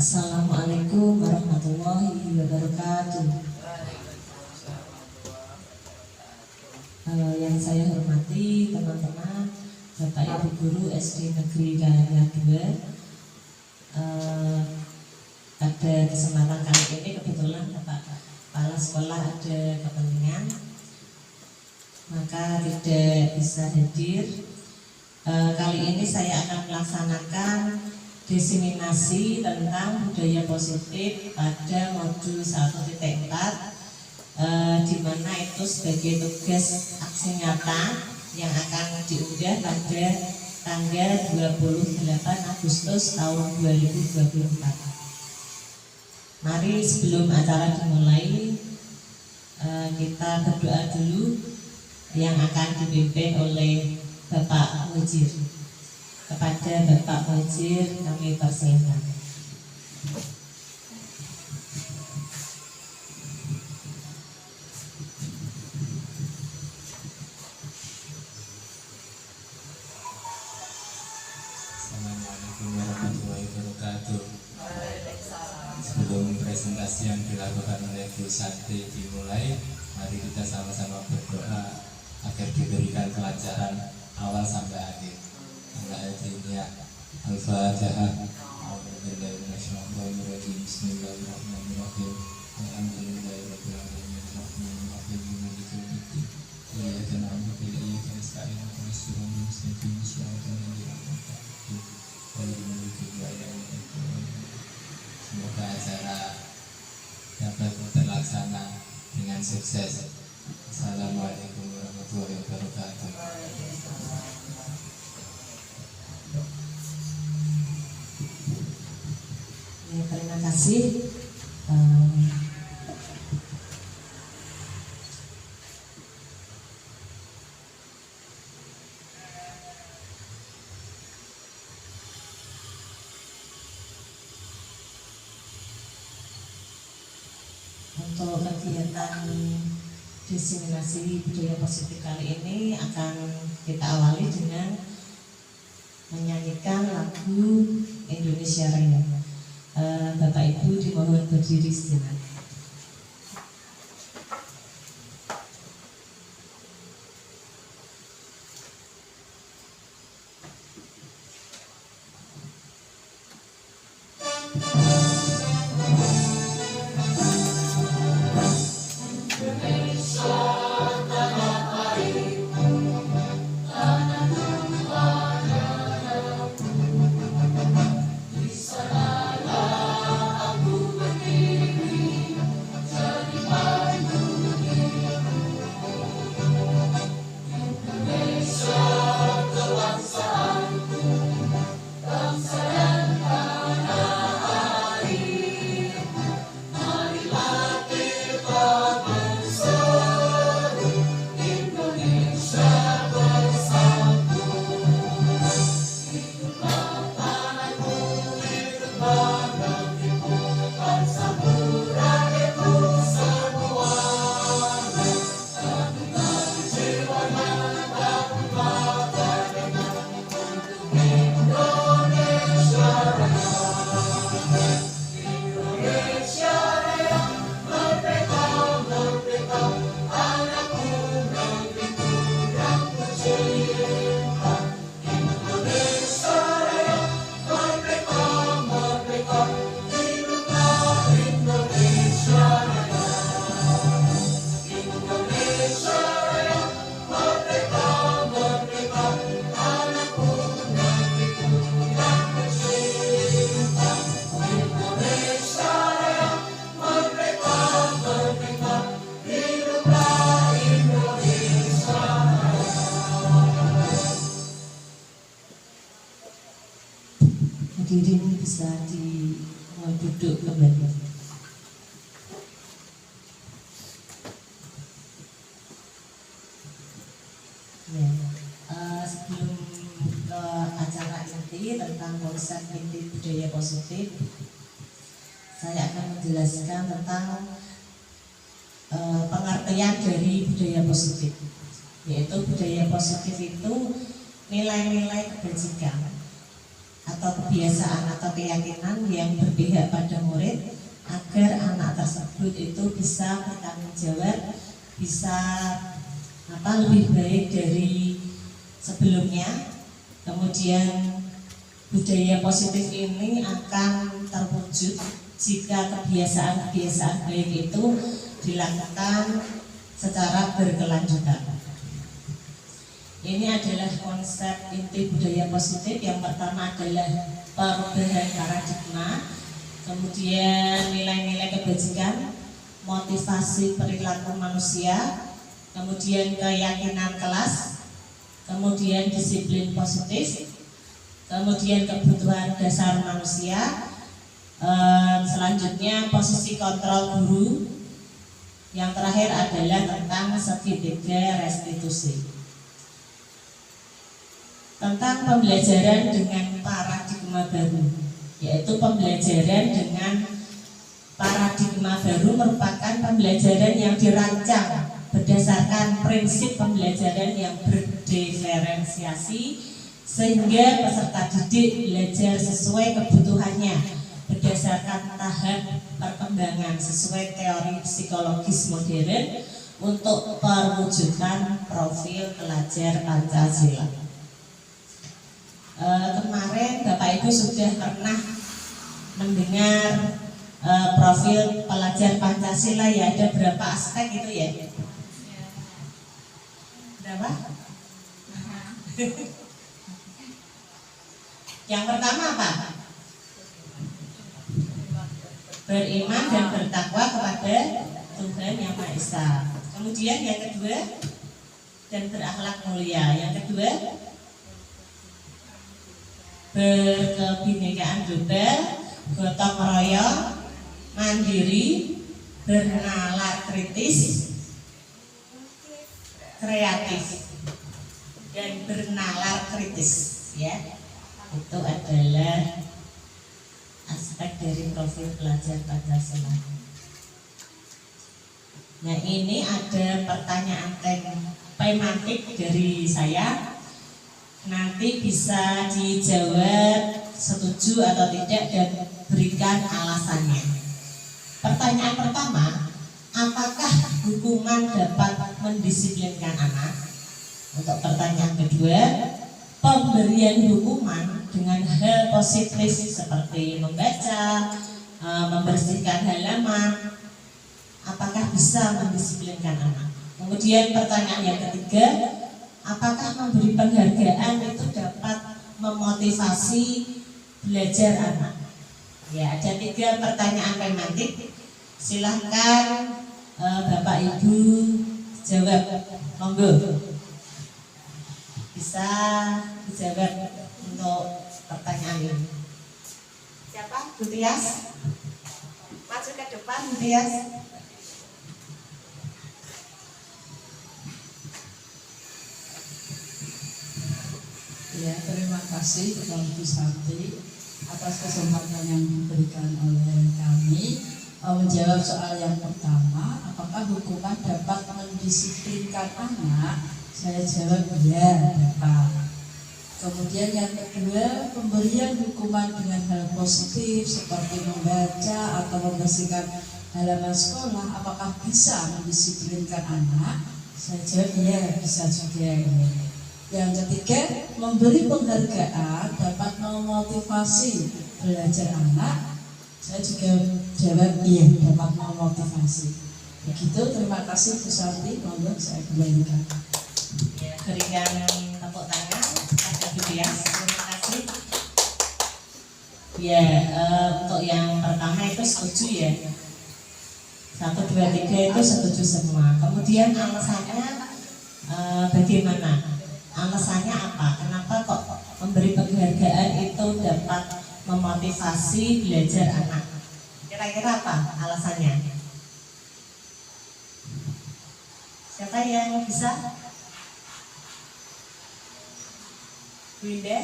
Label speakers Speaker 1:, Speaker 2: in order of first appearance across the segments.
Speaker 1: Assalamualaikum warahmatullahi wabarakatuh. Yang saya hormati teman-teman, Bapak Ibu Guru SD Negeri Karanganyar 2. Pada kesempatan kali ini kebetulan Bapak Kepala Sekolah ada kepentingan, maka tidak bisa hadir. Kali ini saya akan melaksanakan diseminasi tentang budaya positif pada modul 1.4, di mana itu sebagai tugas aksi nyata yang akan diunggah pada tanggal 28 Agustus tahun 2024. Mari sebelum acara dimulai, kita berdoa dulu yang akan dipimpin oleh Bapak Mujir. Kepada Bapak Mujir kami persilahkan.
Speaker 2: Assalamualaikum warahmatullahi wabarakatuh. Sebelum presentasi yang dilakukan oleh Bu Sakti dimulai, mari kita sama-sama berdoa agar diberikan kelancaran awal sampai akhir. Al-Fatihah. Bismillahirrahmanirrahim. Alhamdulillahirabbil alamin. Arrahmanirrahim. Maliki yaumiddin. Iyyaka na'budu wa iyyaka nasta'in. Ihdinas siratal mustaqim. Shiratal ladzina an'amta 'alaihim ghairil maghdubi 'alaihim waladdallin. Semoga acara dapat terlaksana dengan sukses. Assalamualaikum warahmatullahi wabarakatuh.
Speaker 1: Ya, terima kasih. Untuk kegiatan diseminasi budaya positif kali ini akan kita awali dengan menyanyikan lagu Indonesia Raya. Bapak Ibu dimohon berdiri sejenak. Hadirin bisa duduk kembali. Ya, sebelum ke acara inti tentang konsep inti budaya positif, saya akan menjelaskan tentang pengertian dari budaya positif, yaitu budaya positif itu nilai-nilai kebajikan atau kebiasaan atau keyakinan yang berpihak pada murid agar anak tersebut itu bisa bertanggung jawab, bisa lebih baik dari sebelumnya. Kemudian budaya positif ini akan terwujud jika kebiasaan-kebiasaan baik itu dilakukan secara berkelanjutan. Ini adalah konsep inti budaya positif. Yang pertama adalah perubahan paradigma, kemudian nilai-nilai kebajikan, motivasi perilaku manusia, kemudian keyakinan kelas, kemudian disiplin positif, kemudian kebutuhan dasar manusia, selanjutnya posisi kontrol guru, yang terakhir adalah tentang segitiga restitusi. Tentang pembelajaran dengan paradigma baru, yaitu pembelajaran dengan paradigma baru merupakan pembelajaran yang dirancang berdasarkan prinsip pembelajaran yang berdiferensiasi sehingga peserta didik belajar sesuai kebutuhannya berdasarkan tahap perkembangan sesuai teori psikologis modern untuk perwujudan profil pelajar Pancasila. Kemarin Bapak Ibu sudah pernah mendengar profil pelajar Pancasila ya, ada berapa aspek itu ya? Berapa? Yang pertama apa? Beriman dan bertakwa kepada Tuhan Yang Maha Esa. Kemudian yang kedua, dan berakhlak mulia. Yang kedua, berkebinekaan global, gotong royong, mandiri, bernalar kritis, kreatif, dan bernalar kritis, ya. Itu adalah aspek dari profil pelajar Pancasila. Nah, ini ada pertanyaan tematik dari saya. Nanti bisa dijawab setuju atau tidak dan berikan alasannya. Pertanyaan pertama, apakah hukuman dapat mendisiplinkan anak? Untuk pertanyaan kedua, pemberian hukuman dengan hal positif seperti membaca, membersihkan halaman, apakah bisa mendisiplinkan anak? Kemudian pertanyaan yang ketiga, apakah memberi penghargaan itu dapat memotivasi belajar anak? Ya, ada 3 pertanyaan tematik. Silahkan Bapak Ibu jawab, monggo. Bisa dijawab untuk pertanyaan ini. Siapa? Bu Tias? Maju ke depan, Bu Tias.
Speaker 3: Ya, terima kasih kepada Bu Santi atas kesempatan yang diberikan oleh kami menjawab soal yang pertama, apakah hukuman dapat mendisiplinkan anak? Saya jawab ya, dapat. Kemudian yang kedua, pemberian hukuman dengan hal positif seperti membaca atau membersihkan halaman sekolah, apakah bisa mendisiplinkan anak? Saya jawab ya, bisa juga. Yang ketiga, memberi penghargaan dapat memotivasi belajar anak. Saya juga jawab iya, dapat memotivasi. Begitu, terima kasih Bu Santi. Monggo saya kembalikan.
Speaker 1: Ya, berikan tepuk tangan pada Bu Tias. Terima kasih. Ya, untuk yang pertama itu setuju ya. 1, 2, 3 itu setuju semua. Kemudian alasannya bagaimana? Alasannya apa? Kenapa kok memberi penghargaan itu dapat memotivasi belajar anak? Kira-kira apa alasannya? Siapa yang bisa? Bu Indah?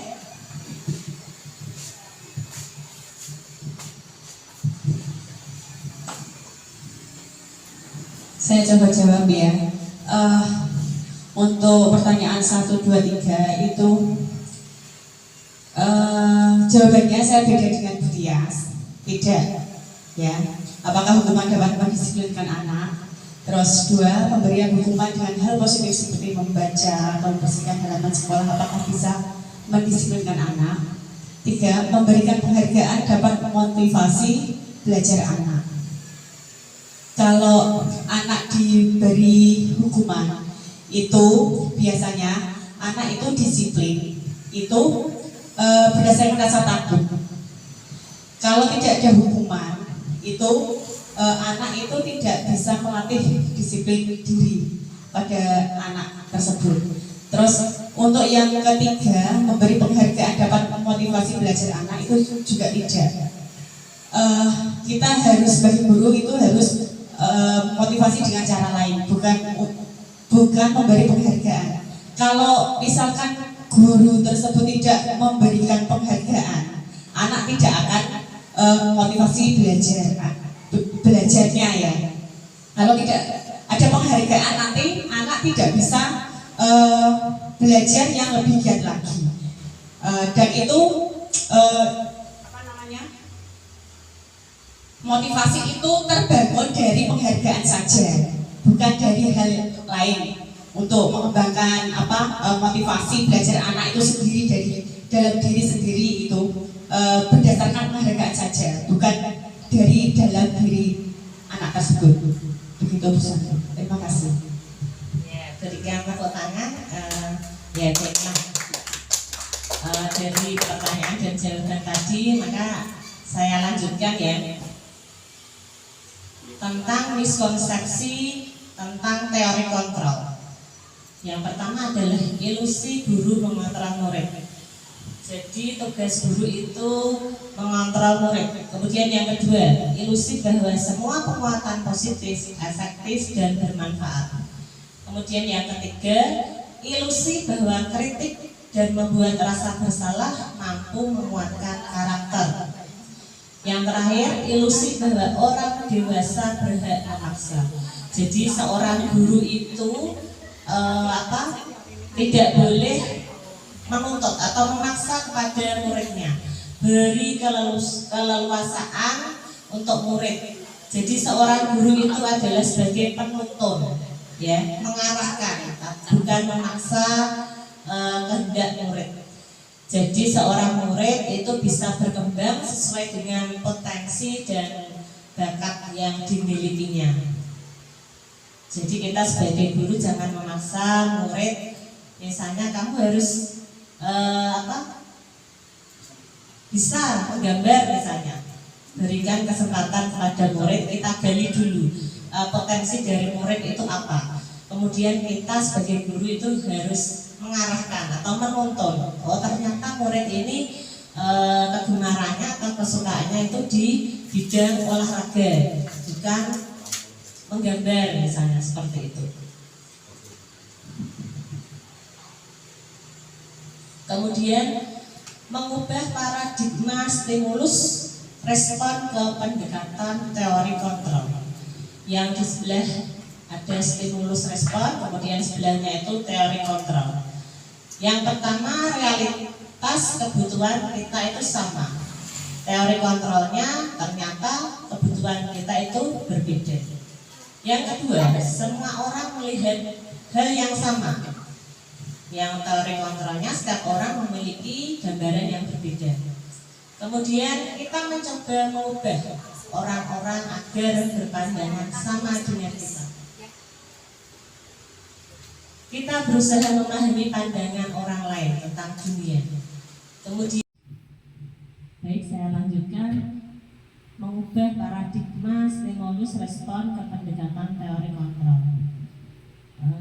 Speaker 4: Saya coba jawab ya. Untuk pertanyaan 1, 2, 3 itu Jawabannya saya beda dengan Bu Tias. Tidak, ya. Apakah hukuman dapat mendisiplinkan anak? Terus dua, pemberian hukuman dengan hal positif seperti membaca atau membersihkan halaman sekolah, apakah bisa mendisiplinkan anak? Tiga, memberikan penghargaan dapat memotivasi belajar anak. Kalau anak diberi hukuman, itu biasanya anak itu disiplin, itu berdasarkan rasa takut. Kalau tidak ada hukuman, itu anak itu tidak bisa melatih disiplin diri pada anak tersebut. Terus untuk yang ketiga, memberi penghargaan dapat memotivasi belajar anak, itu juga tidak. Kita harus sebagai guru itu harus motivasi dengan cara lain, bukan memberi penghargaan. Kalau misalkan guru tersebut tidak memberikan penghargaan, anak tidak akan motivasi belajarnya, ya. Kalau tidak ada penghargaan, nanti anak tidak bisa belajar yang lebih giat lagi. Dan itu motivasi itu terbangun dari penghargaan saja, bukan dari hal lain. Untuk mengembangkan motivasi belajar anak itu sendiri dari dalam diri sendiri, itu berdasarkan penghargaan saja, bukan dari dalam diri anak tersebut. Begitu Bu Sandra. Terima kasih.
Speaker 1: Ya, berikan tepuk tangan. Ya, baiklah. Dari pertanyaan dan jawaban tadi, maka saya lanjutkan, ya, tentang miskonsepsi tentang teori kontrol. Yang pertama adalah ilusi guru mengontrol murid. Jadi tugas guru itu mengontrol murid. Kemudian yang kedua, ilusi bahwa semua penguatan positif, efektif, dan bermanfaat. Kemudian yang ketiga, ilusi bahwa kritik dan membuat rasa bersalah mampu menguatkan karakter. Yang terakhir, ilusi bahwa orang dewasa berhak memaksa. Jadi seorang guru itu tidak boleh menuntut atau memaksa kepada muridnya. Beri keleluasaan untuk murid. Jadi seorang guru itu adalah sebagai penuntun, ya, mengarahkan, bukan memaksa kehendak murid. Jadi seorang murid itu bisa berkembang sesuai dengan potensi dan bakat yang dimilikinya. Jadi kita sebagai guru jangan memaksa murid. Misalnya kamu harus bisa menggambar misalnya. Berikan kesempatan kepada murid, kita gali dulu potensi dari murid itu apa. Kemudian kita sebagai guru itu harus mengarahkan atau menuntun. Oh, ternyata murid ini kegemarannya atau kesukaannya itu di bidang olahraga, bukan menggambar misalnya, seperti itu. Kemudian mengubah paradigma stimulus respon ke pendekatan teori kontrol. Yang di sebelah ada stimulus respon, kemudian sebelahnya itu teori kontrol. Yang pertama, realitas kebutuhan kita itu sama. Teori kontrolnya ternyata kebutuhan kita itu berbeda. Yang kedua, semua orang melihat hal yang sama. Yang teori kontrolnya setiap orang memiliki gambaran yang berbeda. Kemudian kita mencoba mengubah orang-orang agar berpandangan sama dengan kita. Kita berusaha memahami pandangan orang lain tentang dunia. Kemudian, baik, saya lanjutkan. Mengubah paradigma stimulus respon ke pendekatan teori kontrol.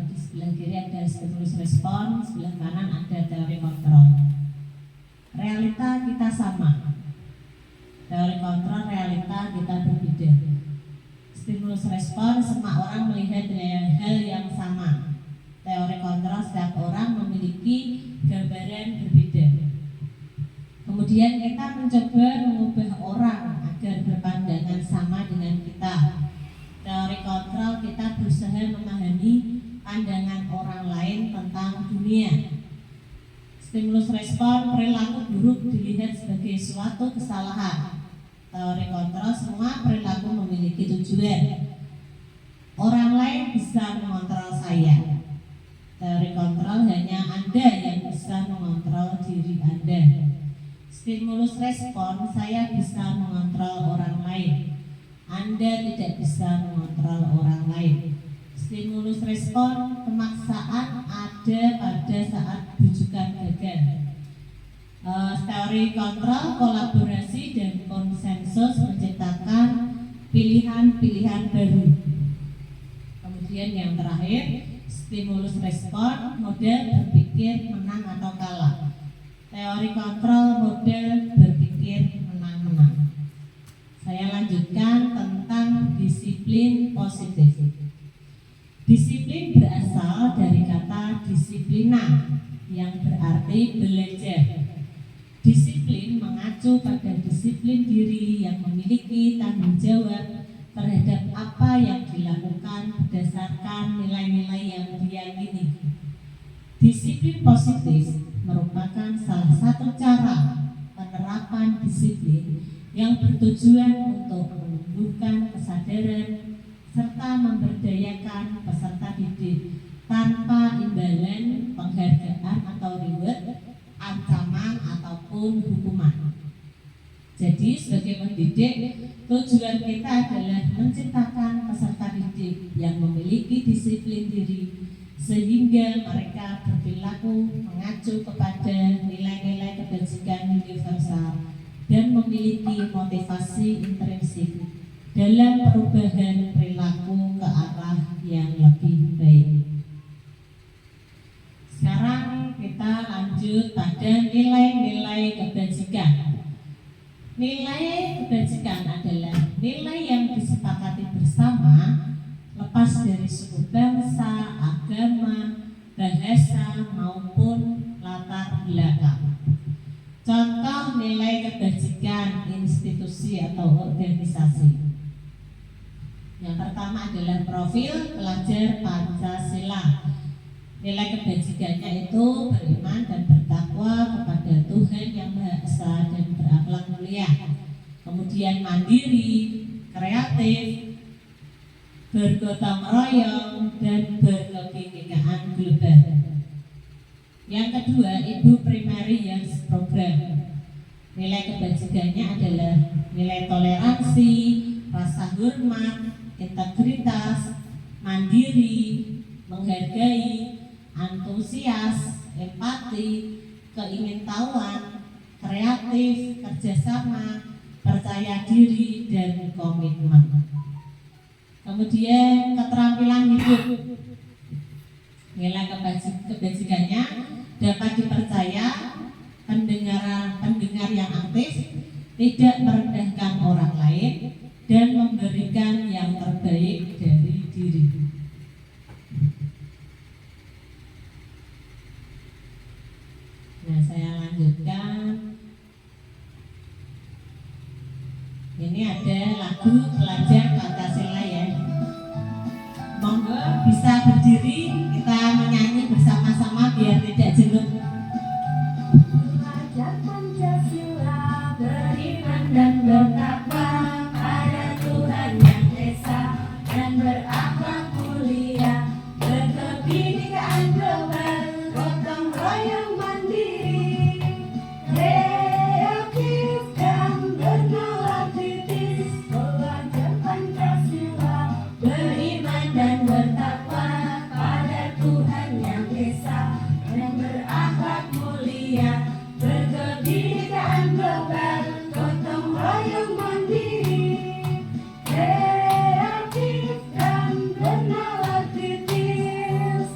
Speaker 1: Di sebelah kiri ada stimulus respon, sebelah kanan ada teori kontrol. Realita kita sama. Teori kontrol, realita kita berbeda. Stimulus respon, semua orang melihat hal yang sama. Teori kontrol, setiap orang memiliki gambaran berbeda. Kemudian kita mencoba mengubah orang agar berpandangan sama dengan kita. Teori kontrol, kita berusaha memahami pandangan orang lain tentang dunia. Stimulus respon, perilaku buruk dilihat sebagai suatu kesalahan. Teori kontrol, semua perilaku memiliki tujuan. Orang lain bisa mengontrol saya. Teori kontrol, hanya Anda yang bisa mengontrol diri Anda. Stimulus respon, saya bisa mengontrol orang lain. Anda tidak bisa mengontrol orang lain. Stimulus respon, pemaksaan ada pada saat bujukan gagal. Teori kontrol, kolaborasi dan konsensus menciptakan pilihan-pilihan baru. Kemudian yang terakhir, stimulus respon, model berpikir menang atau kalah. Teori kontrol, model berpikir menang-menang. Saya lanjutkan tentang disiplin positif. Disiplin berasal dari kata disiplina yang berarti belajar. Disiplin mengacu pada disiplin diri yang memiliki tanggung jawab terhadap apa yang dilakukan berdasarkan nilai-nilai yang diyakini. Disiplin positif merupakan salah satu cara penerapan disiplin yang bertujuan untuk menumbuhkan kesadaran serta memberdayakan peserta didik tanpa imbalan penghargaan atau reward, ancaman ataupun hukuman. Jadi sebagai pendidik, tujuan kita adalah menciptakan peserta didik yang memiliki disiplin diri sehingga mereka berperilaku mengacu kepada nilai-nilai kebajikan universal dan memiliki motivasi intrinsik dalam perubahan perilaku ke arah yang lebih baik. Sekarang kita lanjut pada nilai-nilai kebajikan. Nilai kebajikan adalah nilai yang disepakati bersama lepas dari suku bangsa, agama, bahasa maupun latar belakang. Contoh nilai kebajikan institusi atau organisasi. Yang pertama adalah profil pelajar Pancasila. Nilai kebajikannya itu beriman dan bertakwa kepada Tuhan Yang Maha Esa dan berakhlak mulia. Kemudian mandiri, kreatif, bergotong royong, dan berkebinekaan global. Yang kedua, Ibu Primary Youth Program. Nilai kebajikannya adalah nilai toleransi, rasa hormat, integritas, mandiri, menghargai, antusias, empati, keingintahuan, kreatif, kerjasama, percaya diri, dan komitmen. Kemudian keterampilan hidup. Nilai kebajikannya dapat dipercaya, pendengar yang aktif, tidak merendahkan orang lain, dan memberikan yang terbaik dari diri. Nah, saya lanjutkan. Ini ada lagu pelajar Pancasila ya. Monggo bisa berdiri, kita menyanyi bersama-sama biar tidak jenuh.
Speaker 5: Pelajar Pancasila beriman dan bertakwa pada Tuhan Yang Esa dan berakhlak mulia, berkebinekaan global, gotong royong mandiri, kreatif dan bernalar kritis. Pelajar Pancasila beriman dan bertakwa pada Tuhan Yang Esa dan berakhlak mulia, berkebinekaan global, gotong royong mandiri, kreatif dan bernalar kritis.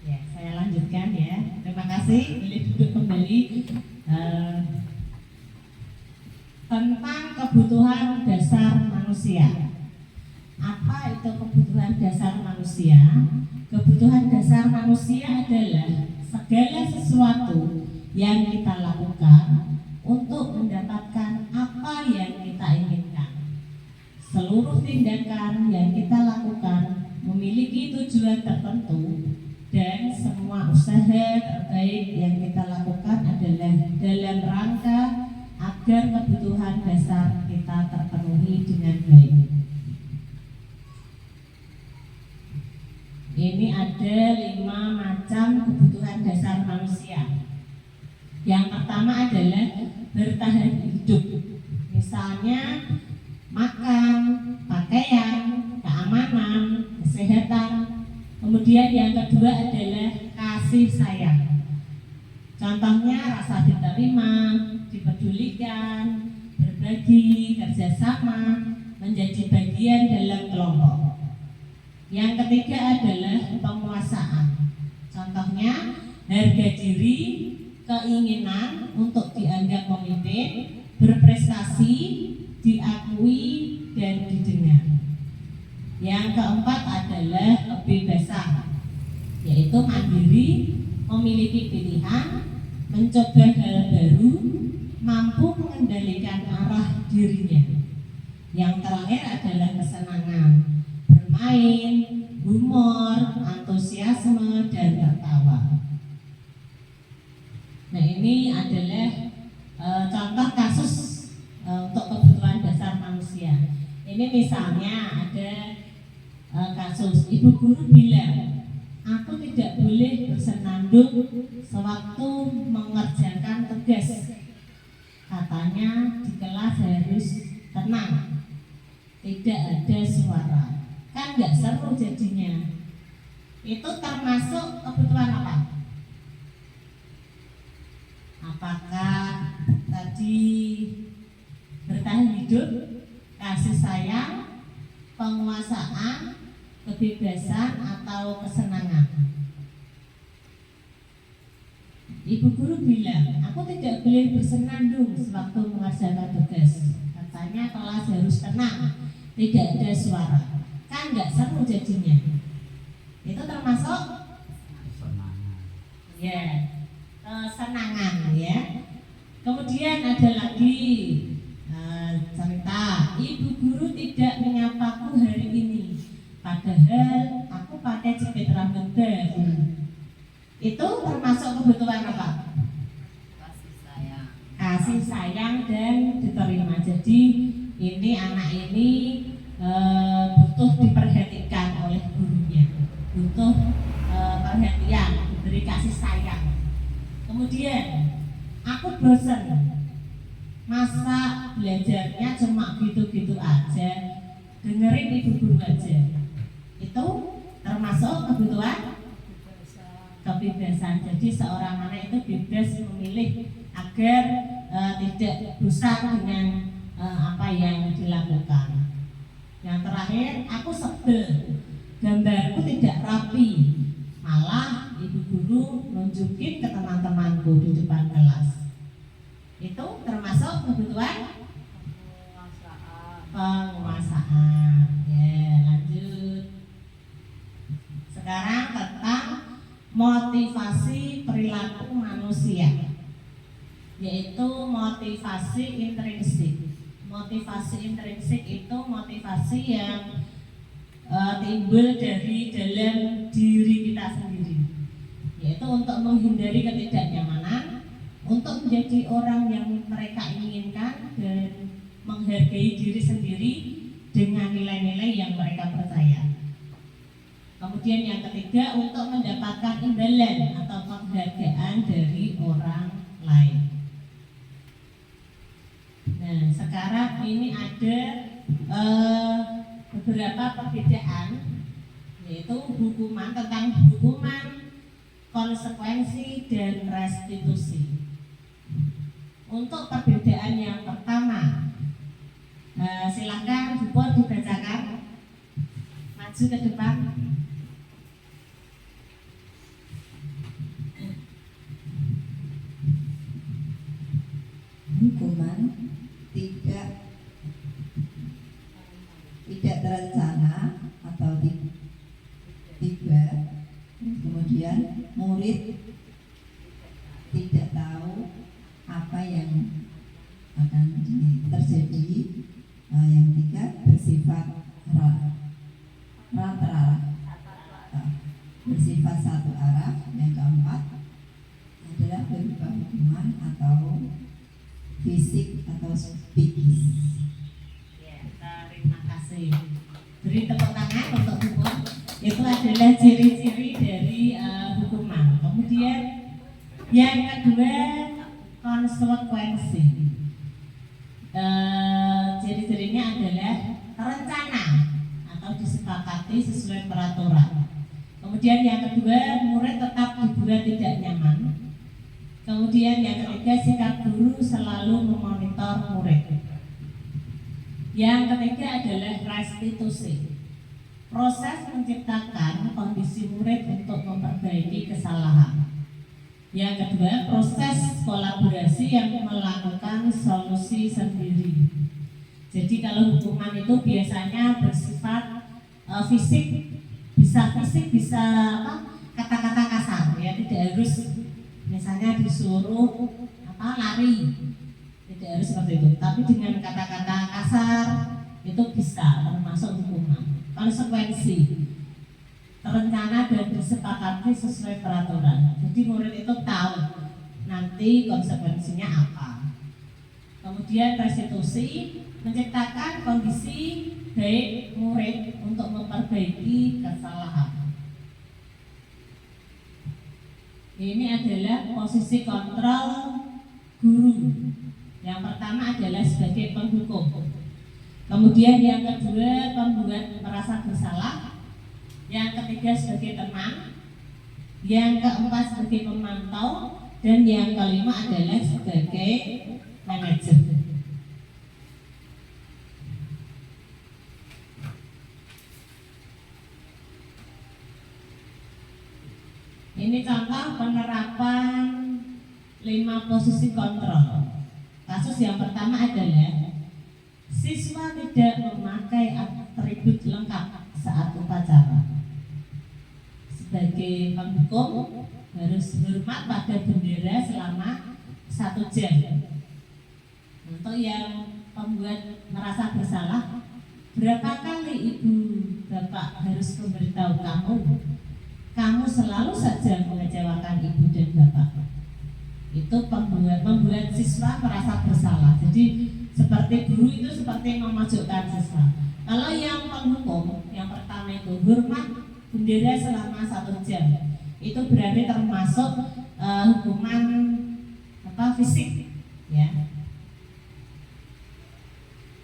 Speaker 1: Ya, saya lanjutkan ya. Terima kasih. Boleh duduk kembali. Tentang kebutuhan dasar manusia. Apa itu kebutuhan dasar manusia? Kebutuhan dasar manusia adalah segala sesuatu yang kita lakukan lakukan untuk mendapatkan apa yang kita inginkan. Seluruh tindakan yang kita lakukan memiliki tujuan tertentu, dan semua usaha terbaik yang kita lakukan adalah dalam rangka agar kebutuhan dasar kita terpenuhi dengan baik. Ini ada 5 macam kebutuhan dasar manusia. Yang pertama adalah bertahan hidup. Misalnya makan, pakaian, keamanan, kesehatan. Kemudian yang kedua adalah kasih sayang. Contohnya rasa diterima, dipedulikan, berbagi, kerjasama, menjadi bagian dalam kelompok. Yang ketiga adalah penguasaan. Contohnya harga diri, keinginan untuk dianggap pemimpin, berprestasi, diakui dan didengar. Yang keempat adalah kebebasan, yaitu mandiri, memiliki pilihan, mencoba hal baru, mampu mengendalikan arah dirinya. Yang terakhir adalah kesenangan, bermain, humor, antusiasme, dan tertawa. Nah, ini adalah contoh kasus untuk kebutuhan dasar manusia. Ini misalnya ada kasus ibu guru bilang, aku tidak boleh bersenandung sewaktu mengerjakan tugas. Katanya di kelas harus tenang, tidak ada suara. Kan nggak seru jadinya. Itu termasuk kebutuhan apa? Apakah tadi bertahan hidup, kasih sayang, penguasaan, kebebasan, atau kesenangan? Ibu guru bilang, aku tidak boleh bersenandung sewaktu mengerjakan tugas. Katanya kelas harus tenang, tidak ada suara. Kan nggak seru jadinya. Itu termasuk ya, kesenangan ya. Kemudian ada lagi cerita, ibu guru tidak menyapaku hari ini, padahal aku pakai jepit rambut baru. Itu termasuk kebutuhan apa? Kasih sayang dan diterima. Jadi ini anak ini butuh diperhatikan oleh gurunya, butuh perhatian, diberi kasih sayang. Kemudian aku bosan, masa belajarnya cuma gitu-gitu aja, dengerin ibu guru aja. Itu termasuk kebutuhan kebebasan. Jadi seorang anak itu bebas memilih agar tidak bosan dengan apa yang dilakukan. Yang terakhir, aku sebel, gambarku tidak rapi, malah ibu guru nunjukin ke teman-temanku di depan kelas. Itu termasuk kebutuhan penguasaan. Ya, lanjut. Sekarang tentang motivasi perilaku manusia, yaitu motivasi intrinsik. Motivasi intrinsik itu motivasi yang timbul dari dalam diri kita sendiri, yaitu untuk menghindari ketidaknyamanan, untuk menjadi orang yang mereka inginkan, dan menghargai diri sendiri dengan nilai-nilai yang mereka percaya. Kemudian yang ketiga, untuk mendapatkan imbalan atau penghargaan dari orang lain. Nah, sekarang ini ada beberapa perbedaan, yaitu hukuman, tentang hukuman, konsekuensi, dan restitusi. Untuk perbedaan yang pertama, silakan Bu Pur dibacakan, maju ke depan.
Speaker 6: Hukuman tidak terencana atau tiba, kemudian murid tidak tahu apa akan terjadi. Yang ketiga bersifat rata, bersifat satu arah. Yang keempat adalah berupa hukuman atau fisik atau psikis.
Speaker 1: Ya, terima kasih. Beri tepuk tangan untuk hukum. Itu adalah ciri-ciri dari hukuman. Kemudian yang kedua, konsekuensi. Ciri-cirinya adalah terencana atau disepakati sesuai peraturan. Kemudian yang kedua, murid tetap dibuat tidak nyaman. Kemudian yang ketiga, sikap guru selalu memonitor murid. Yang ketiga adalah restitusi, proses menciptakan kondisi murid untuk memperbaiki kesalahan. Yang kedua, proses kolaborasi yang melakukan solusi sendiri. Jadi kalau hukuman itu biasanya bersifat fisik, bisa kata-kata kasar, ya tidak harus misalnya disuruh lari, tidak harus seperti itu. Tapi dengan kata-kata kasar itu bisa termasuk hukuman. Konsekuensi, terencana dan disepakati sesuai peraturan. Jadi murid itu tahu nanti konsekuensinya apa. Kemudian restitusi, menciptakan kondisi baik murid untuk memperbaiki kesalahan. Ini adalah posisi kontrol guru. Yang pertama adalah sebagai penghukum. Kemudian yang kedua, pembuat merasa bersalah. Yang ketiga sebagai teman. Yang keempat sebagai pemantau. Dan yang kelima adalah sebagai manajer. Ini contoh penerapan 5 posisi kontrol. Kasus yang pertama adalah siswa tidak memakai atribut lengkap saat upacara. Sebagai penghukum harus hormat pada bendera selama 1 jam. Untuk yang pembuat merasa bersalah, berapa kali ibu bapak harus memberitahu kamu selalu saja mengecewakan ibu dan bapak. Itu membuat siswa merasa bersalah. Jadi seperti guru itu seperti memojokkan siswa. Kalau yang penghukum, yang pertama itu hormat bendera selama 1 jam. Itu berarti termasuk hukuman fisik, ya.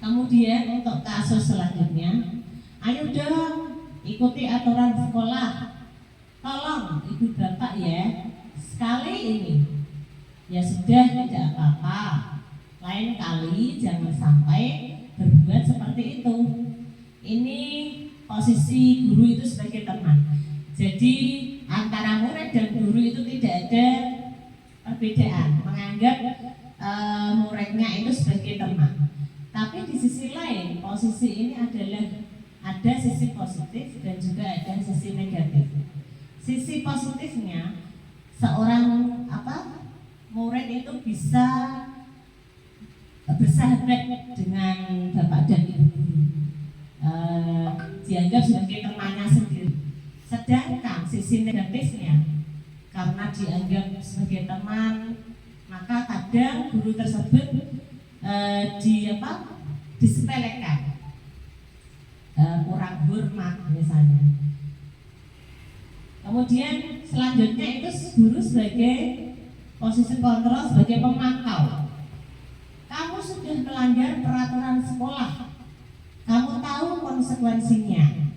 Speaker 1: Kemudian untuk kasus selanjutnya, ayo dong ikuti aturan sekolah. Tolong ibu bapak ya, sekali ini ya sudah tidak apa-apa. Lain kali jangan sampai berbuat seperti itu. Ini posisi guru itu sebagai teman. Jadi antara murid dan guru itu tidak ada perbedaan. Menganggap muridnya itu sebagai teman. Tapi di sisi lain posisi ini adalah ada sisi positif dan juga ada sisi negatif. Sisi positifnya, seorang murid itu bisa bersahabat dengan bapak dan ibu guru, dianggap sebagai temannya sendiri. Sedangkan sisi negatifnya, karena dianggap sebagai teman, maka kadang guru tersebut disepelekan, kurang hormat misalnya. Kemudian selanjutnya itu guru sebagai posisi kontrol, sebagai pemantau. Kamu sudah melanggar peraturan sekolah, kamu tahu konsekuensinya.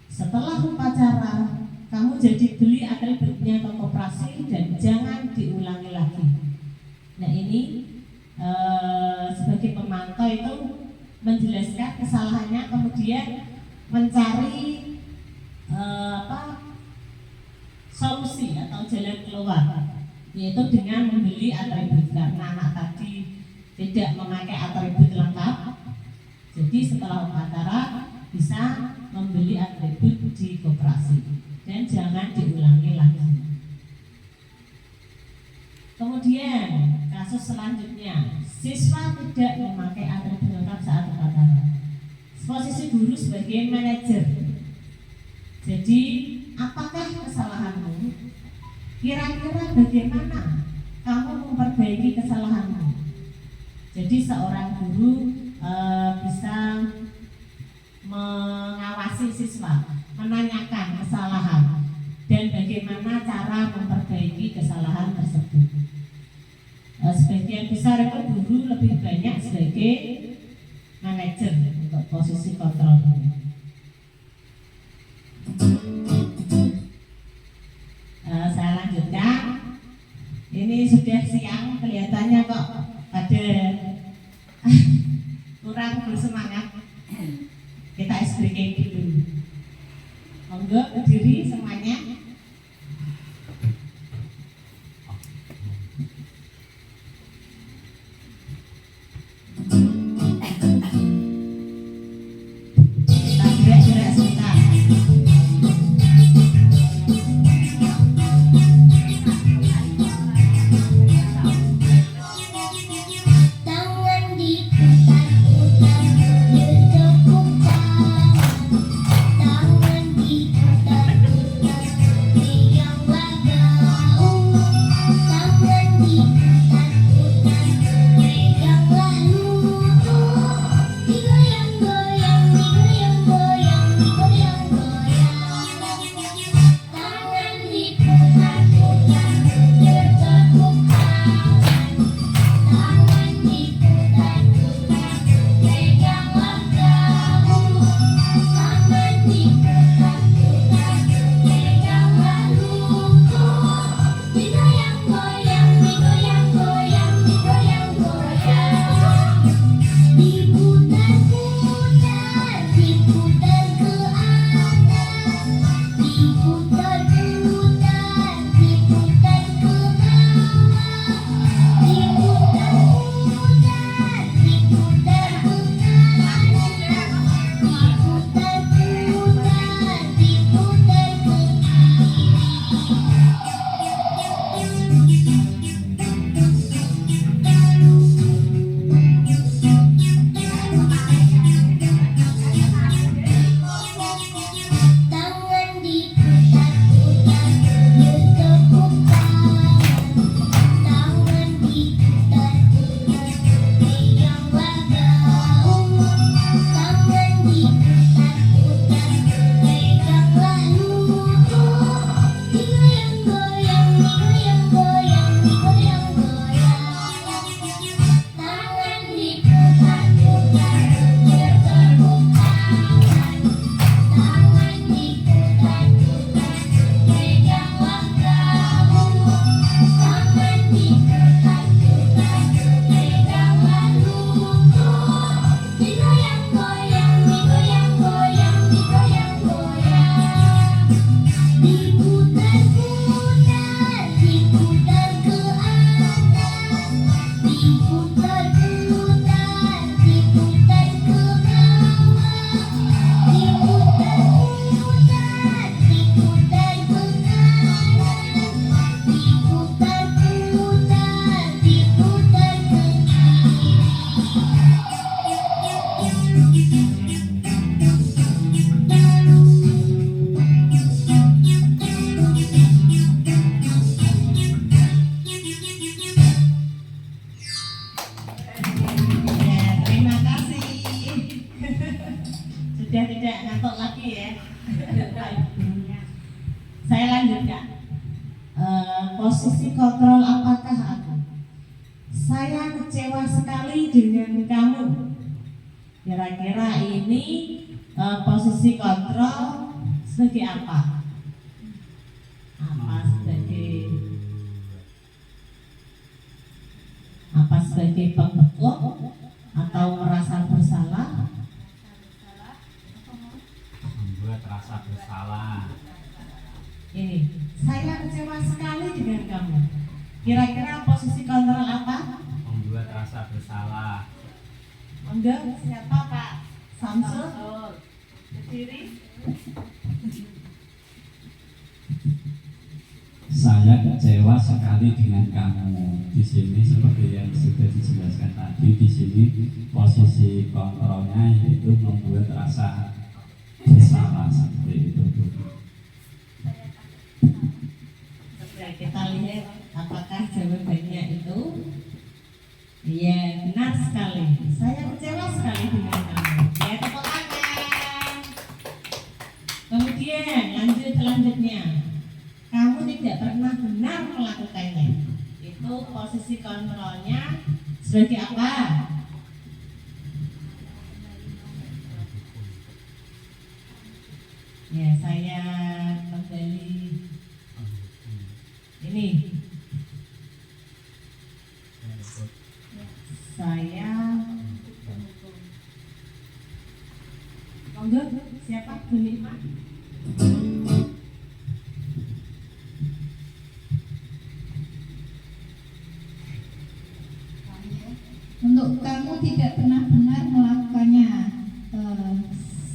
Speaker 1: Setelah upacara, kamu jadi beli atributnya ke koperasi dan jangan diulangi lagi. Nah ini sebagai pemantau itu menjelaskan kesalahannya, kemudian mencari solusi atau jalan keluar, yaitu dengan membeli atribut. Karena anak tadi tidak memakai atribut lengkap, jadi setelah upacara bisa membeli atribut di koperasi dan jangan diulangi lagi. Kemudian kasus selanjutnya, Siswa tidak memakai atribut lengkap saat upacara. Posisi guru sebagai manajer. Jadi, apakah kesalahanmu? Kira-kira bagaimana kamu memperbaiki kesalahanmu? Jadi seorang guru bisa mengawasi siswa, menanyakan kesalahan dan bagaimana cara memperbaiki kesalahan tersebut. Sebagian besar itu guru lebih banyak sebagai manajer untuk posisi kontrol ini. Saya lanjutkan. Ini sudah siang, kelihatannya kok pada kurang bersemangat. Kita iced breaking dulu. Monggo berdiri semuanya. Kita gerak-gerak sebentar.
Speaker 5: Tangan diputar-putar bertepuk tangan. Tangan diputar-putar pegang gaun. Tangan diputar-putar peganglah lutut. Digoyang-goyang, digoyang-goyang, digoyang-goyang. Tangan diputar-putar bertepuk tangan. Tangan diputar-putar peganglah gaun. Tangan diputar-putar peganglah lutut. Digoyang-goyang, digoyang-goyang, digoyang-goyang. Diputar-putar, diputar ke atas. Diputar-putar, diputar ke bawah. Diputar-putar, diputar ke kanan. Diputar-putar, diputar ke tangan diputar-putar bertepuk tangan. Tangan diputar-putar peganglah gaun. Tangan diputar-putar peganglah lutut. Digoyang-goyang, digoyang-goyang, digoyang-goyang. Tangan diputar-putar bertepuk tangan. Tangan diputar-putar peganglah gaun. Tangan diputar-putar peganglah lutut. Digoyang-goyang, digoyang-goyang, digoyang-goyang. Diputar-putar, diputar ke atas. Diputar-putar, diputar ke bawah. Diputar-putar, diputar ke kanan. Diputar-putar, diputar ke
Speaker 1: Ya, terima kasih. Sudah tidak ngantuk lagi ya. Saya lanjutkan. Posisi kontrol apakah aku? Saya kecewa sekali dengan kamu. Kira-kira ini posisi kontrol sebagai apa? Apa sebagai pembekuk atau merasa bersalah?
Speaker 7: Membuat rasa bersalah.
Speaker 1: Ini, saya kecewa sekali dengan kamu. Kira-kira posisi kontrol apa?
Speaker 7: Membuat rasa bersalah.
Speaker 1: Enggak, siapa Pak? Samsul? Berdiri.
Speaker 2: Saya
Speaker 7: kecewa sekali dengan kamu. Di sini seperti yang sudah dijelaskan tadi, di sini posisi kontrolnya yaitu membuat rasa bersalah seperti itu.
Speaker 1: Coba kita lihat apakah jawabannya itu. Iya, benar sekali. Saya kecewa sekali dengan kamu. Ya, tepuk tangan. Kemudian selanjutnya, kamu tidak pernah benar melakukannya. Itu posisi kontrolnya sebagai apa? Ya, saya kembali ini. Saya monggo siapa Bu Nima?
Speaker 6: Untuk kamu tidak pernah benar melakukannya.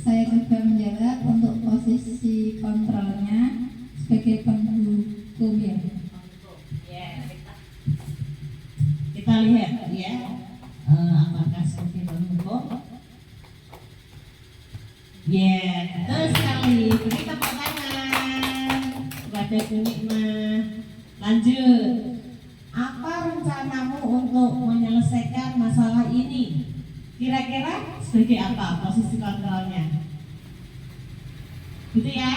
Speaker 6: Saya coba menjawab untuk posisi kontrolnya sebagai penghukum ya.
Speaker 1: Ya, kita lihat ya, apakah seperti penghukum? Ya, betul sekali. Beri tepuk tangan kepada Bu Nikma. Lanjut. Apa rencanamu untuk menyelesaikan masalah ini? Kira-kira sebagai apa posisi kontrolnya? Gitu ya?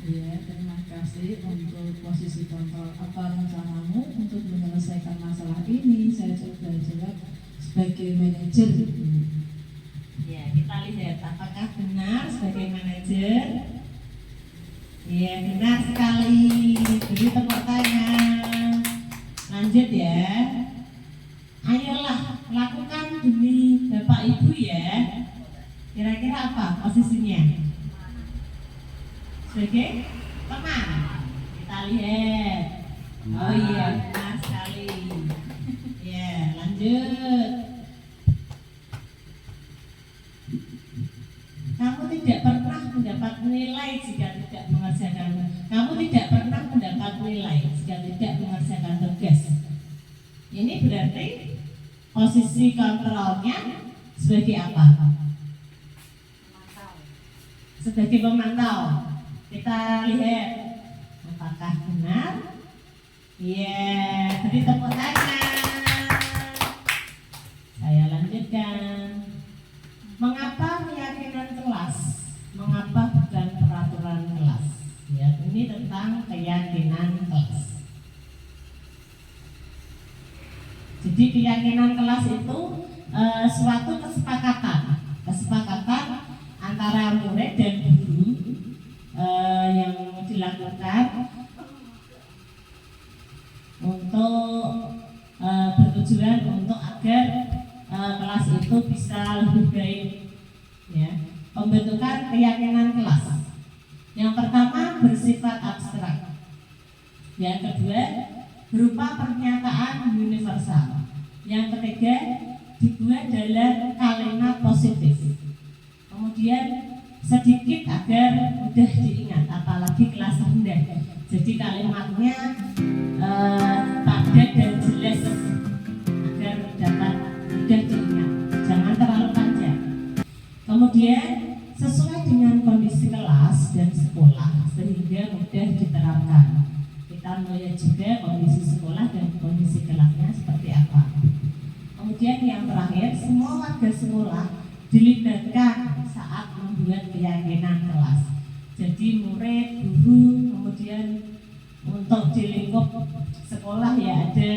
Speaker 3: Ya, terima kasih untuk posisi kontrol. Apa rencanamu untuk menyelesaikan masalah ini? Saya coba jawab sebagai manajer.
Speaker 1: Ya, kita lihat apakah benar sebagai manajer. Ya, benar sekali. Beri tepuk tangan. Lanjut ya. Ayolah, lakukan demi Bapak Ibu ya. Kira-kira apa posisinya? Sebagai teman. Kita lihat. Oh iya, benar sekali. Ya, lanjut. Kamu tidak pernah mendapat nilai jika tidak mengerjakan. Kamu tidak pernah mendapat nilai jika tidak mengerjakan tugas. Ini berarti posisi kontrolnya sebagai apa? Sebagai pemantau. Kita lihat apakah benar. Ya, beri tepuk tangan. Saya lanjutkan. Mengapa keyakinan kelas? Mengapa bukan peraturan kelas? Ya, ini tentang keyakinan kelas. Jadi keyakinan kelas itu suatu kesepakatan antara murid dan guru yang dilakukan untuk bertujuan untuk agar kelas itu bisa lebih baik. Ya, pembentukan keyakinan kelas. Yang pertama bersifat abstrak. Yang kedua berupa pernyataan universal. Yang ketiga dibuat dalam kalimat positif. Kemudian sedikit agar mudah diingat, apalagi kelas rendah. Jadi kalimatnya padat dan jelas agar dapat mudah diingat. Jangan terlalu panjang. Kemudian sesuai dengan kondisi kelas dan sekolah sehingga mudah diterapkan. Kita melihat juga kondisi sekolah dan kondisi kelasnya seperti apa. Kemudian yang terakhir, semua warga sekolah dilibatkan saat membuat keyakinan kelas. Jadi murid, guru, kemudian untuk di lingkup sekolah ya ada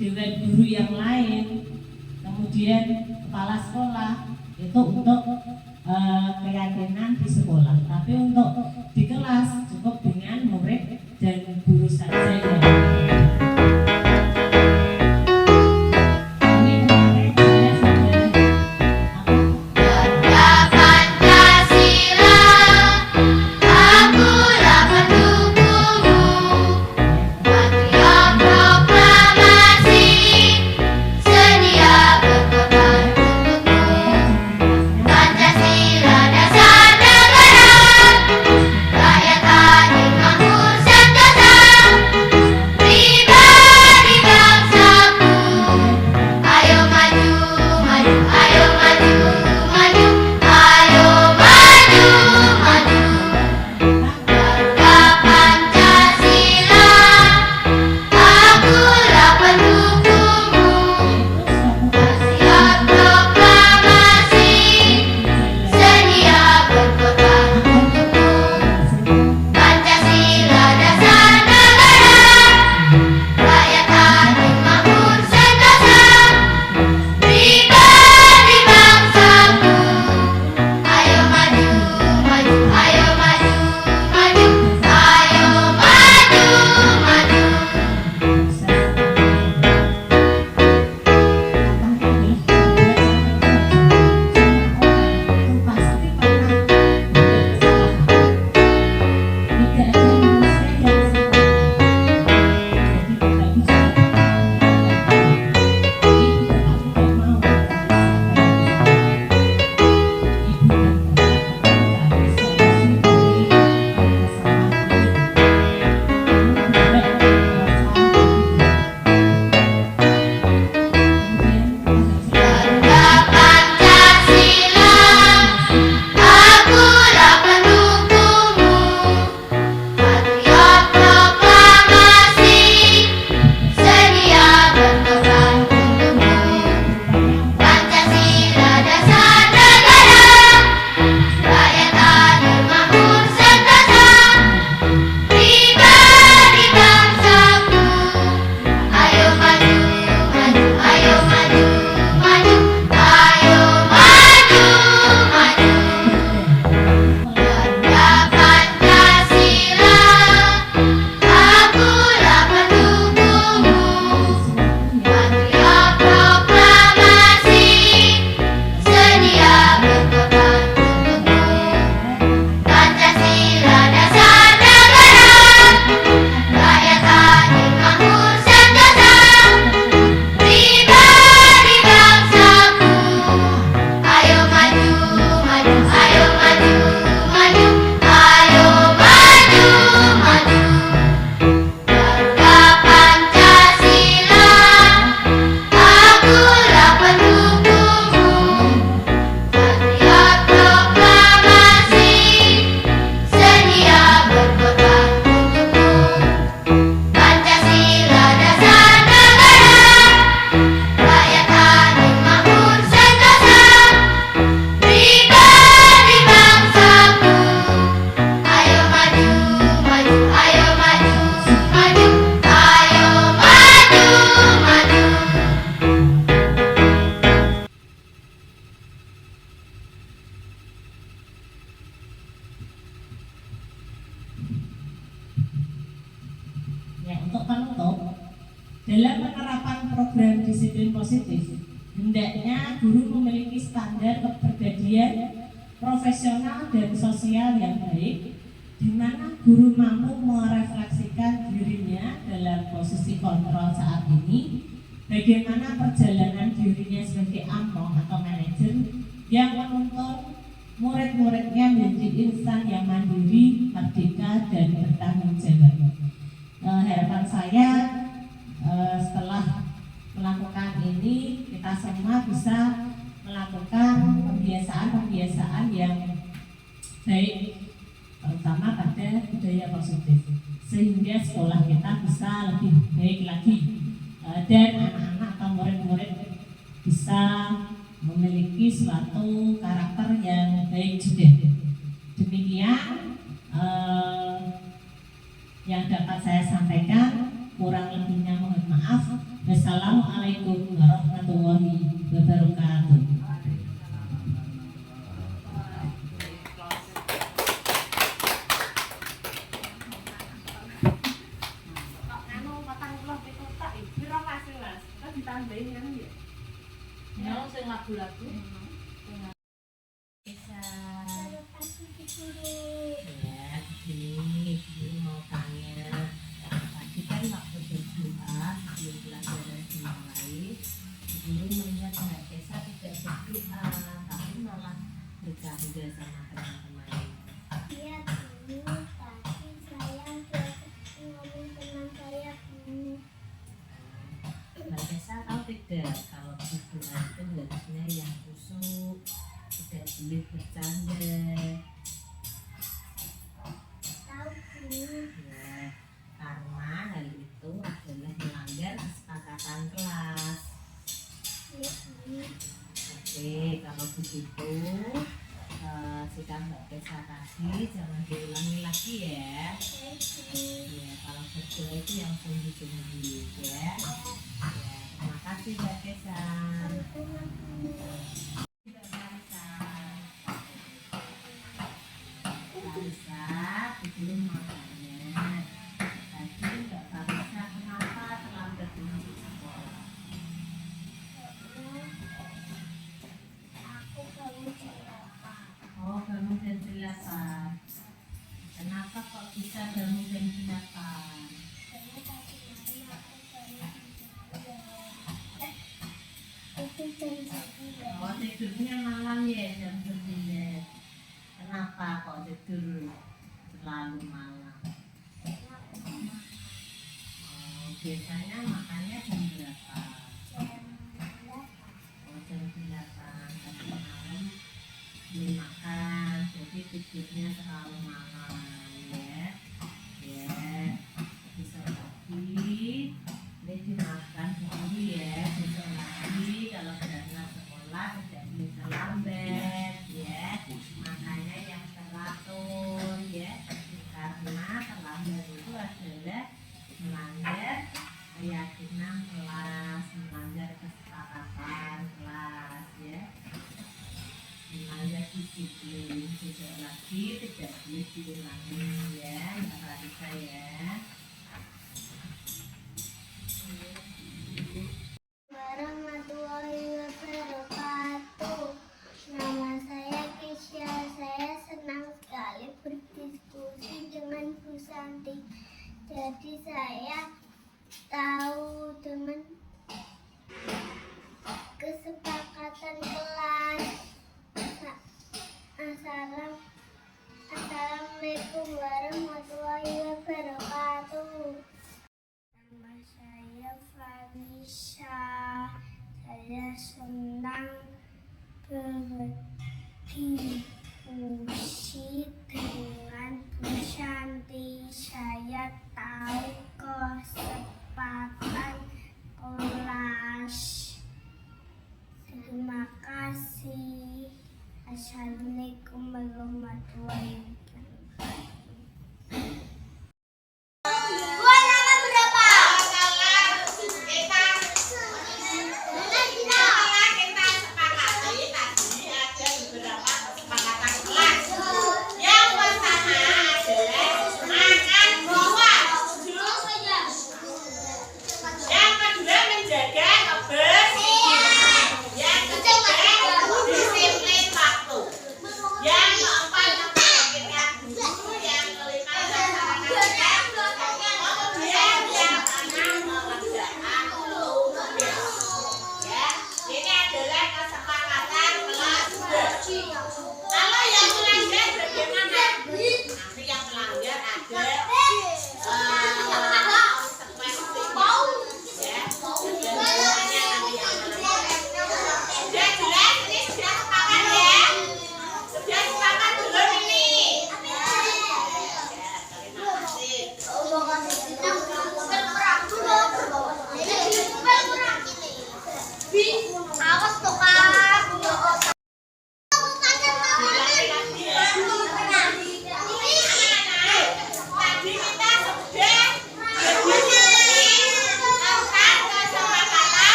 Speaker 1: dewan guru yang lain, kemudian kepala sekolah itu untuk keyakinan di sekolah. Tapi untuk di kelas cukup dengan murid dan guru saja ya.
Speaker 5: Pancasila dasar negara, rakyat
Speaker 1: disiplin positif. Hendaknya guru memiliki standar kepribadian profesional dan sosial yang baik, di mana guru mampu merefleksikan dirinya dalam posisi kontrol saat ini, bagaimana perjalanan dirinya sebagai among atau manajer yang menuntun murid-muridnya menjadi insan yang mandiri, merdeka, dan bertanggung jawab. Harapan saya setelah melakukan ini kita semua bisa melakukan pembiasaan-pembiasaan yang baik, terutama pada budaya positif, sehingga sekolah kita bisa lebih baik lagi dan anak-anak atau murid-murid bisa memiliki suatu karakter yang baik juga. Demikian yang dapat saya sampaikan, kurang lebihnya mohon maaf. Wassalamualaikum warahmatullahi wabarakatuh.
Speaker 3: Lagu-lagu
Speaker 5: Terima kasih guru.
Speaker 1: Ya, begini, guru mau tanya. Tadi kan waktu berdoa sebelum pelajaran dimulai, guru melihat Mbak Tessa tidak berdoa, tapi malah bercanda sama teman-teman.
Speaker 5: Iya guru, tapi saya ngomong teman saya guru.
Speaker 1: Mbak Tessa tahu tidak kalau berdoa itu harusnya yang khusyuk, tidak boleh bercanda.
Speaker 5: Tahu guru.
Speaker 1: Ya, karena hal itu adalah melanggar kesepakatan kelas.
Speaker 5: Iya guru.
Speaker 1: Oke, kalau begitu sikap Mbak Tessa tadi jangan diulangi lagi ya.
Speaker 5: Baik guru.
Speaker 1: Ya, kalau berdoa itu yang sungguh-sungguh ya. Ya, terima kasih Mbak Tessa. Farisa, sebelum makanya tadi Mbak Farisa kenapa terlambat masuk sekolah?
Speaker 5: Aku bangun jam 8.
Speaker 1: Oh, bangun jam 8. Kenapa kok bisa bangun jam 8?
Speaker 5: Karena tadi malam aku bangun itu jam 9.
Speaker 1: Oh, tidurnya malam ya jam 9. Kenapa kok tidur terlalu malam? Oh, biasanya makannya jam berapa? Oh, jam 8. Tadi malam belum makan, jadi tidurnya terlalu malam ya. Ya, besok lagi ini dimakan dulu ya. Besok lagi kalau berangkat sekolah tidak boleh terlambat ya. Makanya yang teratur ya, karena terlambat itu adalah melanggar keyakinan kelas, melanggar kesepakatan kelas ya, melanggar disiplin. Besok lagi tidak boleh diulangi ya, Mbak Farisa ya.
Speaker 5: Warahmatullahi wabarakatuh. Nama saya Kisya. Saya senang sekali berdiskusi dengan Bu Santi. Jadi saya tahu dengan kesepakatan kelas. Assalamualaikum warahmatullahi wabarakatuh. Nama saya Vanessa. Saya senang berdiskusi dengan Bu Santi. Saya tahu kesempatan kelas. Terima kasih. Assalamualaikum warahmatullahi wabarakatuh.